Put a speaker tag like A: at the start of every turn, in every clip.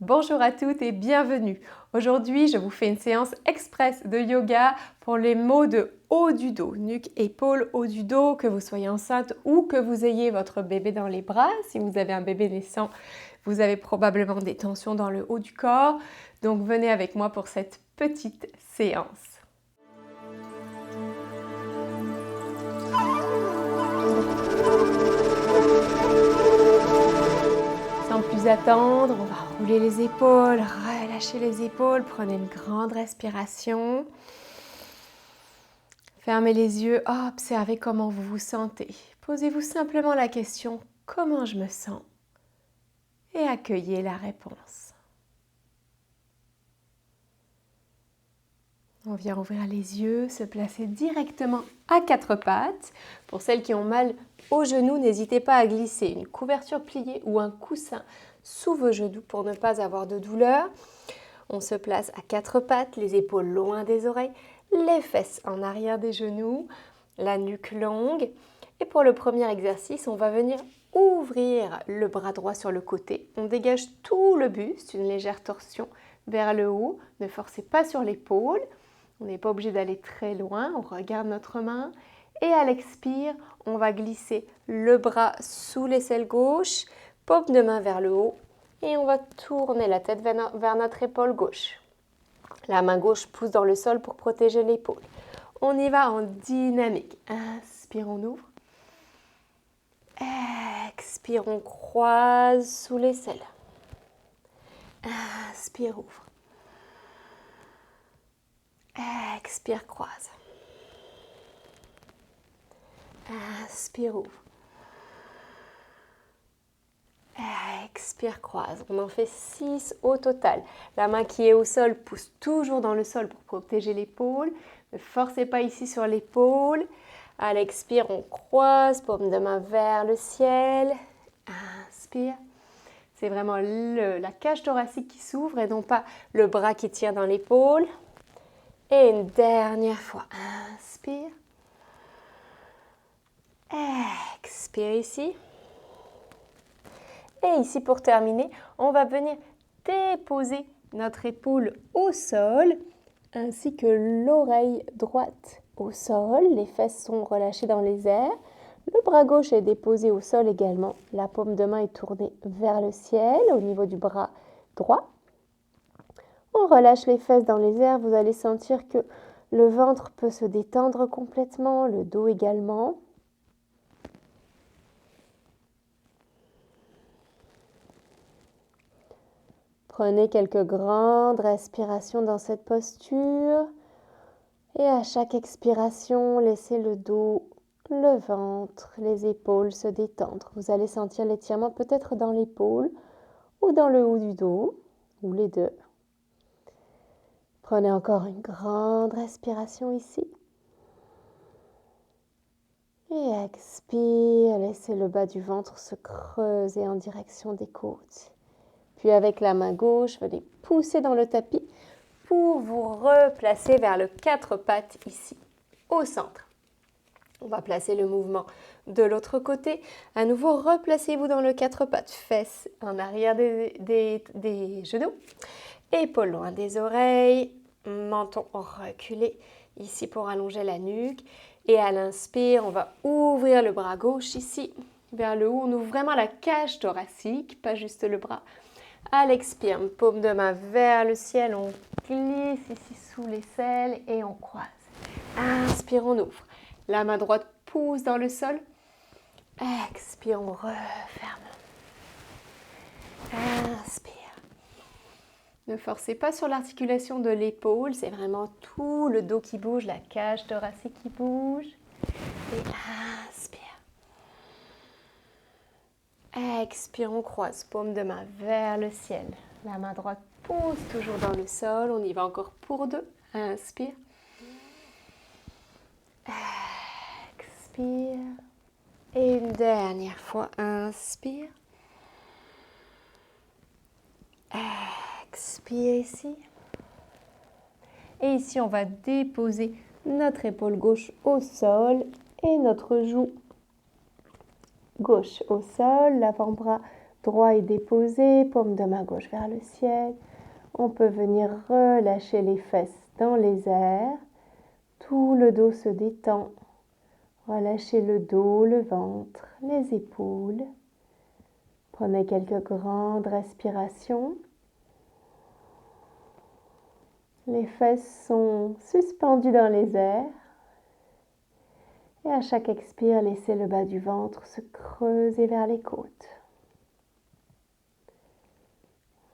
A: Bonjour à toutes et bienvenue. Aujourd'hui, je vous fais une séance express de yoga pour les maux de haut du dos, nuque, épaules, haut du dos, que vous soyez enceinte ou que vous ayez votre bébé dans les bras. Si vous avez un bébé naissant, vous avez probablement des tensions dans le haut du corps. Donc venez avec moi pour cette petite séance. Sans plus attendre, on va rouler les épaules, relâcher les épaules, prenez une grande respiration. Fermez les yeux, observez comment vous vous sentez. Posez-vous simplement la question « Comment je me sens ?» et accueillez la réponse. On vient ouvrir les yeux, se placer directement à quatre pattes. Pour celles qui ont mal aux genoux, n'hésitez pas à glisser une couverture pliée ou un coussin sous vos genoux pour ne pas avoir de douleur. On se place à quatre pattes, les épaules loin des oreilles, les fesses en arrière des genoux, la nuque longue. Et pour le premier exercice, on va venir ouvrir le bras droit sur le côté. On dégage tout le buste, une légère torsion vers le haut. Ne forcez pas sur l'épaule. On n'est pas obligé d'aller très loin. On regarde notre main. Et à l'expire, on va glisser le bras sous l'aisselle gauche, paume de main vers le haut. Et on va tourner la tête vers notre épaule gauche. La main gauche pousse dans le sol pour protéger l'épaule. On y va en dynamique. Inspire, on ouvre. Expire, on croise sous l'aisselle. Inspire, ouvre. Expire, croise. Inspire, ouvre. Expire, croise. On en fait 6 au total. La main qui est au sol pousse toujours dans le sol pour protéger l'épaule. Ne forcez pas ici sur l'épaule. À l'expire, on croise, paume de main vers le ciel. Inspire. C'est vraiment la cage thoracique qui s'ouvre et non pas le bras qui tire dans l'épaule. Et une dernière fois. Inspire. Expire ici. Et ici, pour terminer, on va venir déposer notre épaule au sol, ainsi que l'oreille droite au sol. Les fesses sont relâchées dans les airs. Le bras gauche est déposé au sol également. La paume de main est tournée vers le ciel, au niveau du bras droit. On relâche les fesses dans les airs. Vous allez sentir que le ventre peut se détendre complètement, le dos également. Prenez quelques grandes respirations dans cette posture et à chaque expiration, laissez le dos, le ventre, les épaules se détendre. Vous allez sentir l'étirement peut-être dans l'épaule ou dans le haut du dos, ou les deux. Prenez encore une grande respiration ici. Et expire, laissez le bas du ventre se creuser en direction des côtes. Puis avec la main gauche, venez pousser dans le tapis pour vous replacer vers le quatre pattes ici, au centre. On va placer le mouvement de l'autre côté. À nouveau, replacez-vous dans le quatre pattes, fesses en arrière des genoux, épaules loin des oreilles, menton reculé ici pour allonger la nuque. Et à l'inspire, on va ouvrir le bras gauche ici, vers le haut. On ouvre vraiment la cage thoracique, pas juste le bras. À l'expire, paume de main vers le ciel, on glisse ici sous l'aisselle et on croise. Inspire, on ouvre. La main droite pousse dans le sol. Expire, on referme. Inspire. Ne forcez pas sur l'articulation de l'épaule, c'est vraiment tout le dos qui bouge, la cage thoracique qui bouge. Et inspire. Expire, on croise, paume de main vers le ciel. La main droite pousse toujours dans le sol. On y va encore pour 2. Inspire. Expire. Et une dernière fois. Inspire. Expire ici. Et ici, on va déposer notre épaule gauche au sol et notre joue gauche au sol, l'avant-bras droit est déposé, paume de main gauche vers le ciel. On peut venir relâcher les fesses dans les airs. Tout le dos se détend. Relâchez le dos, le ventre, les épaules. Prenez quelques grandes respirations. Les fesses sont suspendues dans les airs. Et à chaque expire, laissez le bas du ventre se creuser vers les côtes.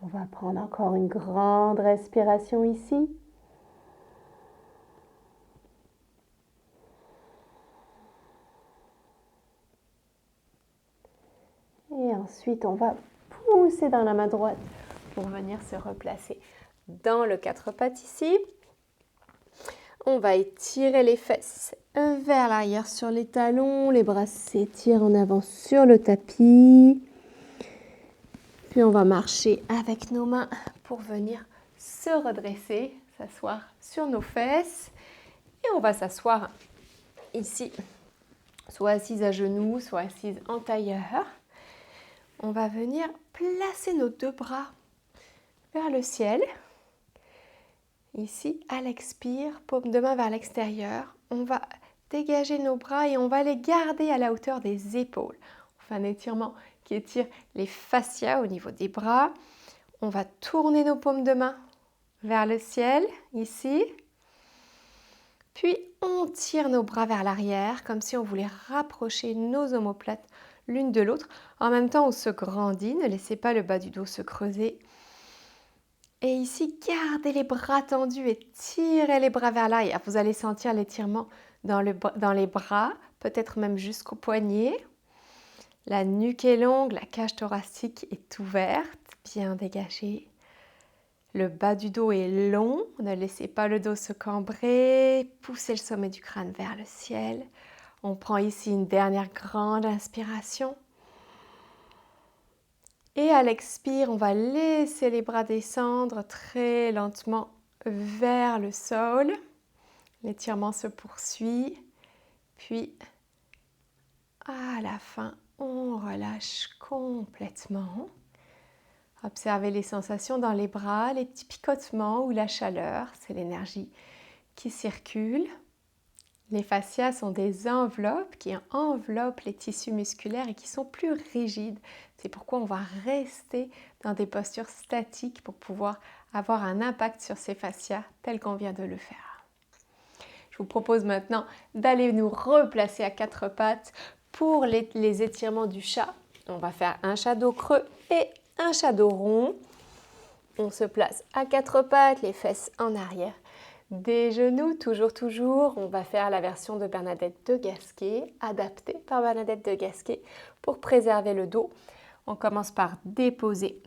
A: On va prendre encore une grande respiration ici. Et ensuite, on va pousser dans la main droite pour venir se replacer dans le quatre pattes ici. On va étirer les fesses vers l'arrière sur les talons. Les bras s'étirent en avant sur le tapis. Puis on va marcher avec nos mains pour venir se redresser, s'asseoir sur nos fesses. Et on va s'asseoir ici, soit assise à genoux, soit assise en tailleur. On va venir placer nos deux bras vers le ciel. Ici, à l'expire, paume de main vers l'extérieur. On va dégager nos bras et on va les garder à la hauteur des épaules. On fait un étirement qui étire les fascias au niveau des bras. On va tourner nos paumes de main vers le ciel, ici. Puis, on tire nos bras vers l'arrière, comme si on voulait rapprocher nos omoplates l'une de l'autre. En même temps, on se grandit, ne laissez pas le bas du dos se creuser. Et ici, gardez les bras tendus et tirez les bras vers l'arrière. Vous allez sentir l'étirement dans les bras, peut-être même jusqu'au poignet. La nuque est longue, la cage thoracique est ouverte, bien dégagée. Le bas du dos est long, ne laissez pas le dos se cambrer. Poussez le sommet du crâne vers le ciel. On prend ici une dernière grande inspiration. Et à l'expire, on va laisser les bras descendre très lentement vers le sol. L'étirement se poursuit. Puis, à la fin, on relâche complètement. Observez les sensations dans les bras, les petits picotements ou la chaleur. C'est l'énergie qui circule. Les fascias sont des enveloppes qui enveloppent les tissus musculaires et qui sont plus rigides. C'est pourquoi on va rester dans des postures statiques pour pouvoir avoir un impact sur ces fascias tel qu'on vient de le faire. Je vous propose maintenant d'aller nous replacer à quatre pattes pour les étirements du chat. On va faire un chat dos creux et un chat dos rond. On se place à quatre pattes, les fesses en arrière. Des genoux, toujours, on va faire la version de Bernadette de Gasquet, adaptée par Bernadette de Gasquet pour préserver le dos. On commence par déposer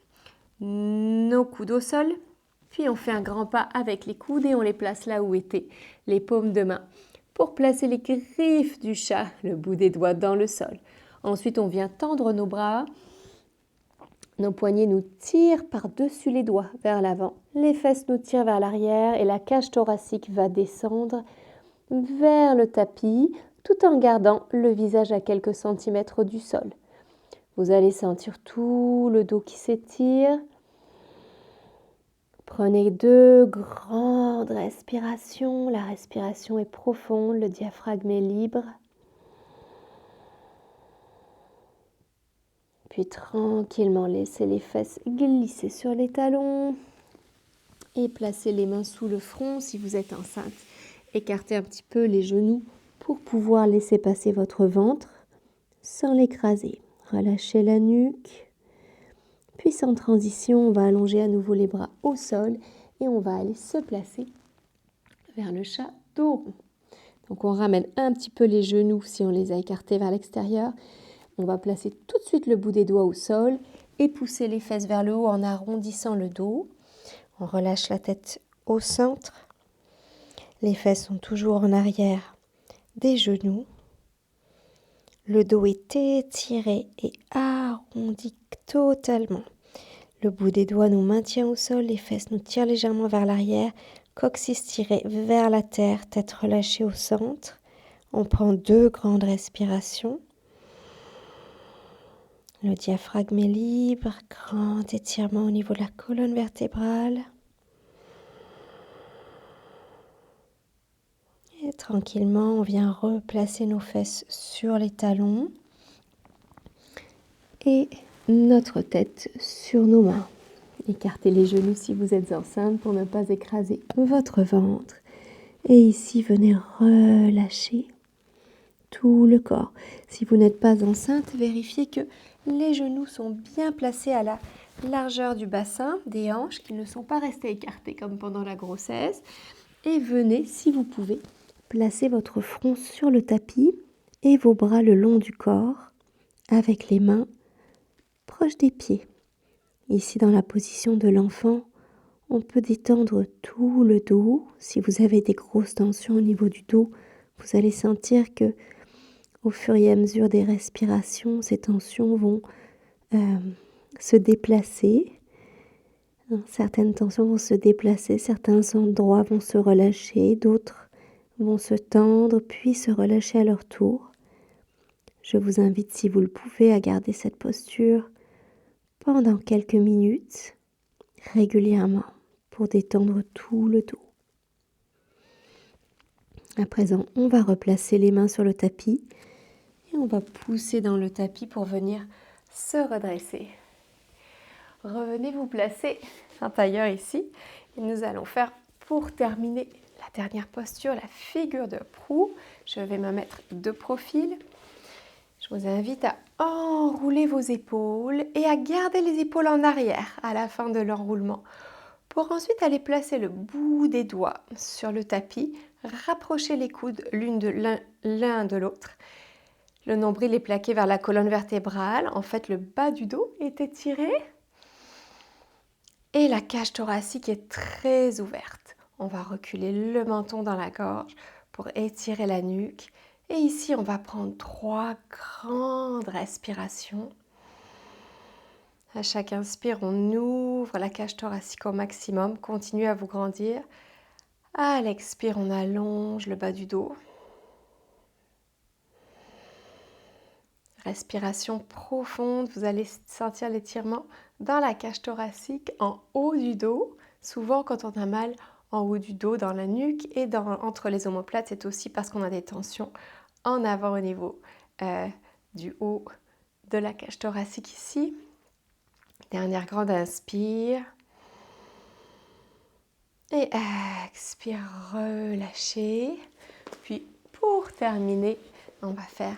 A: nos coudes au sol, puis on fait un grand pas avec les coudes et on les place là où étaient les paumes de main pour placer les griffes du chat, le bout des doigts dans le sol. Ensuite, on vient tendre nos bras. Nos poignets nous tirent par-dessus les doigts vers l'avant. Les fesses nous tirent vers l'arrière et la cage thoracique va descendre vers le tapis tout en gardant le visage à quelques centimètres du sol. Vous allez sentir tout le dos qui s'étire. Prenez deux grandes respirations. La respiration est profonde, le diaphragme est libre. Puis tranquillement, laissez les fesses glisser sur les talons et placez les mains sous le front si vous êtes enceinte. Écartez un petit peu les genoux pour pouvoir laisser passer votre ventre sans l'écraser. Relâchez la nuque. Puis sans transition, on va allonger à nouveau les bras au sol et on va aller se placer vers le chat dos rond. Donc on ramène un petit peu les genoux si on les a écartés vers l'extérieur. On va placer tout de suite le bout des doigts au sol et pousser les fesses vers le haut en arrondissant le dos. On relâche la tête au centre. Les fesses sont toujours en arrière des genoux. Le dos est étiré et arrondi totalement. Le bout des doigts nous maintient au sol, les fesses nous tirent légèrement vers l'arrière. Coccyx tiré vers la terre, tête relâchée au centre. On prend deux grandes respirations. Le diaphragme est libre, grand étirement au niveau de la colonne vertébrale. Et tranquillement, on vient replacer nos fesses sur les talons et notre tête sur nos mains. Écartez les genoux si vous êtes enceinte pour ne pas écraser votre ventre. Et ici, venez relâcher tout le corps. Si vous n'êtes pas enceinte, vérifiez que les genoux sont bien placés à la largeur du bassin, des hanches, qui ne sont pas restés écartés comme pendant la grossesse. Et venez, si vous pouvez, placer votre front sur le tapis et vos bras le long du corps, avec les mains proches des pieds. Ici, dans la position de l'enfant, on peut détendre tout le dos. Si vous avez des grosses tensions au niveau du dos, vous allez sentir que au fur et à mesure des respirations, ces tensions vont se déplacer. Certaines tensions vont se déplacer, certains endroits vont se relâcher, d'autres vont se tendre puis se relâcher à leur tour. Je vous invite, si vous le pouvez, à garder cette posture pendant quelques minutes, régulièrement, pour détendre tout le dos. À présent, on va replacer les mains sur le tapis et on va pousser dans le tapis pour venir se redresser. Revenez vous placer un tailleur ici et nous allons faire pour terminer la dernière posture, la figure de proue. Je vais me mettre de profil. Je vous invite à enrouler vos épaules et à garder les épaules en arrière à la fin de l'enroulement pour ensuite aller placer le bout des doigts sur le tapis, rapprocher les coudes l'un de l'autre. Le nombril est plaqué vers la colonne vertébrale. En fait, le bas du dos est étiré. Et la cage thoracique est très ouverte. On va reculer le menton dans la gorge pour étirer la nuque. Et ici, on va prendre 3 grandes respirations. À chaque inspire, on ouvre la cage thoracique au maximum. Continuez à vous grandir. À l'expire, on allonge le bas du dos. Respiration profonde, vous allez sentir l'étirement dans la cage thoracique, en haut du dos. Souvent, quand on a mal en haut du dos, dans la nuque et entre les omoplates, c'est aussi parce qu'on a des tensions en avant au niveau du haut de la cage thoracique ici. Dernière grande inspire. Et expire, relâchez. Puis, pour terminer, on va faire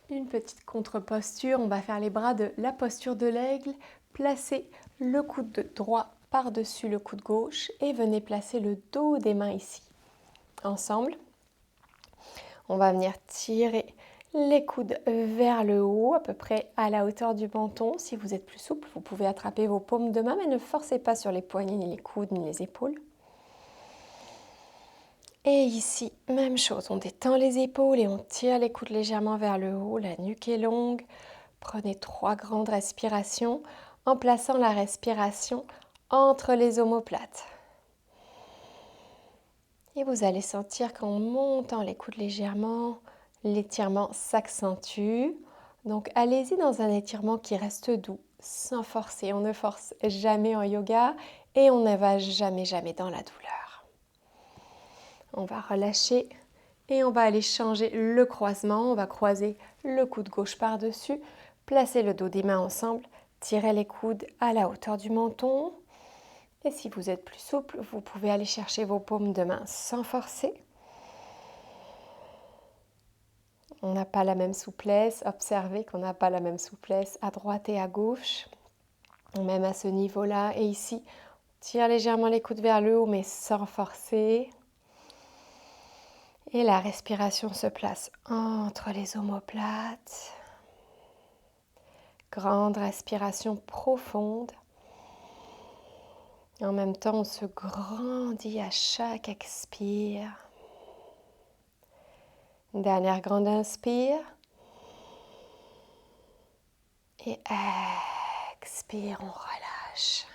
A: une petite contre-posture, on va faire les bras de la posture de l'aigle, placez le coude droit par-dessus le coude gauche et venez placer le dos des mains ici. Ensemble, on va venir tirer les coudes vers le haut, à peu près à la hauteur du menton. Si vous êtes plus souple, vous pouvez attraper vos paumes de main, mais ne forcez pas sur les poignets, ni les coudes, ni les épaules. Et ici, même chose, on détend les épaules et on tire les coudes légèrement vers le haut, la nuque est longue. Prenez 3 grandes respirations en plaçant la respiration entre les omoplates. Et vous allez sentir qu'en montant les coudes légèrement, l'étirement s'accentue. Donc allez-y dans un étirement qui reste doux, sans forcer. On ne force jamais en yoga et on ne va jamais dans la douleur. On va relâcher et on va aller changer le croisement. On va croiser le coude gauche par-dessus, placer le dos des mains ensemble, tirer les coudes à la hauteur du menton. Et si vous êtes plus souple, vous pouvez aller chercher vos paumes de main sans forcer. On n'a pas la même souplesse. Observez qu'on n'a pas la même souplesse à droite et à gauche. Même à ce niveau-là. Et ici, on tire légèrement les coudes vers le haut, mais sans forcer. Et la respiration se place entre les omoplates. Grande respiration profonde. En même temps, on se grandit à chaque expire. Dernière grande inspire. Et expire, on relâche.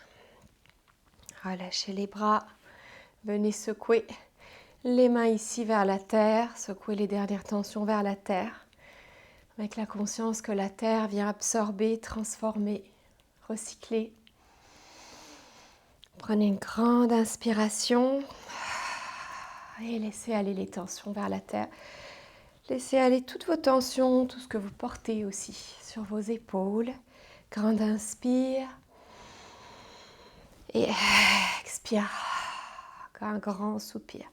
A: Relâchez les bras. Venez secouer les mains ici vers la terre. Secouez les dernières tensions vers la terre. avec la conscience que la terre vient absorber, transformer, recycler. Prenez une grande inspiration et laissez aller les tensions vers la terre. Laissez aller toutes vos tensions, tout ce que vous portez aussi sur vos épaules. Grande inspire et expire. Un grand soupir.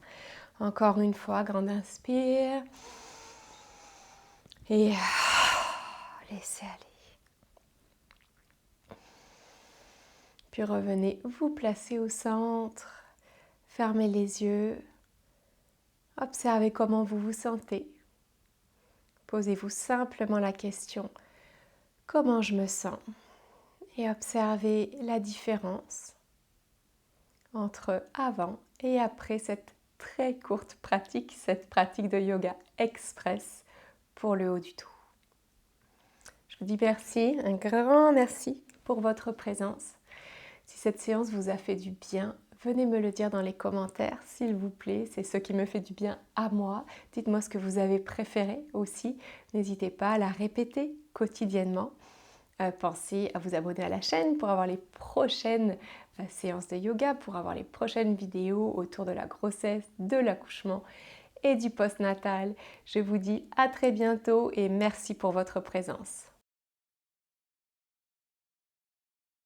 A: Encore une fois, grande inspire et laissez aller. Puis revenez vous placer au centre, fermez les yeux, observez comment vous vous sentez. Posez-vous simplement la question « Comment je me sens ?» et observez la différence entre avant et après cette très courte pratique, cette pratique de yoga express pour le haut du dos. Je vous dis merci, un grand merci pour votre présence. Si cette séance vous a fait du bien, venez me le dire dans les commentaires, s'il vous plaît. C'est ce qui me fait du bien à moi. Dites-moi ce que vous avez préféré aussi. N'hésitez pas à la répéter quotidiennement. Pensez à vous abonner à la chaîne pour avoir les prochaines séances de yoga, pour avoir les prochaines vidéos autour de la grossesse, de l'accouchement et du postnatal. Je vous dis à très bientôt et merci pour votre présence.